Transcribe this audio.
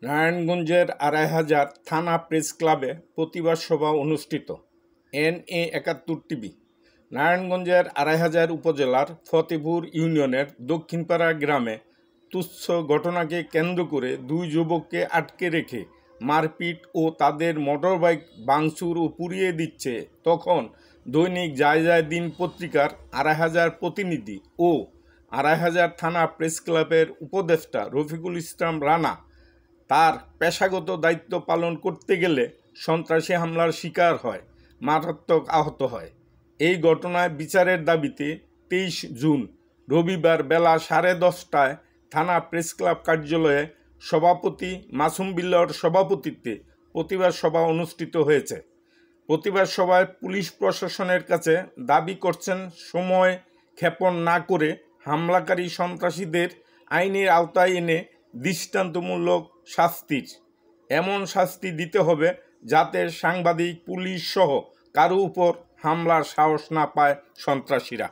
নারায়ণগঞ্জের ২৫০০ থানা প্রেস ক্লাবে প্রতিবাদ সভা অনুষ্ঠিত। NA71 TV. নারায়ণগঞ্জের ২৫০০ উপজেলার ফতেপুর ইউনিয়নের দক্ষিণপাড়া গ্রামে তুচ্ছ ঘটনাকে কেন্দ্র করে দুই যুবককে আটকে রেখে মারপিট ও তাদের মোটরবাইক ভাঙচুর ও পুড়িয়ে দিচ্ছে। তখন দৈনিক যায় যায় দিন পত্রিকার ২৫০০ প্রতিনিধি ও ২৫০০ থানা প্রেস ক্লাবের উপদেষ্টা রফিকুল ইসলাম রানা তার পেশাগত দায়িত্ব পালন করতে গেলে সন্ত্রাসী হামলার শিকার হয়, মারাত্মক আহত হয়। এই ঘটনায় বিচারের দাবিতে ২৩ জুন রবিবার বেলা 10:30টায় থানা প্রেস ক্লাব কার্যালয়ে সভাপতি মাসুম বিল্লাহর সভাপতিত্বে প্রতিবাদ সভা অনুষ্ঠিত হয়েছে। প্রতিবাদ সভায় পুলিশ প্রশাসনের কাছে দাবি করছেন সময় ক্ষেপণ না করে হামলাকারী সন্ত্রাসীদের আইনের আওতায় এনে দৃষ্টান্তমূলক এমন শাস্তি দিতে হবে যাতে সাংবাদিক, পুলিশ সহ কারো উপর হামলার সাহস না পায় সন্ত্রাসীরা।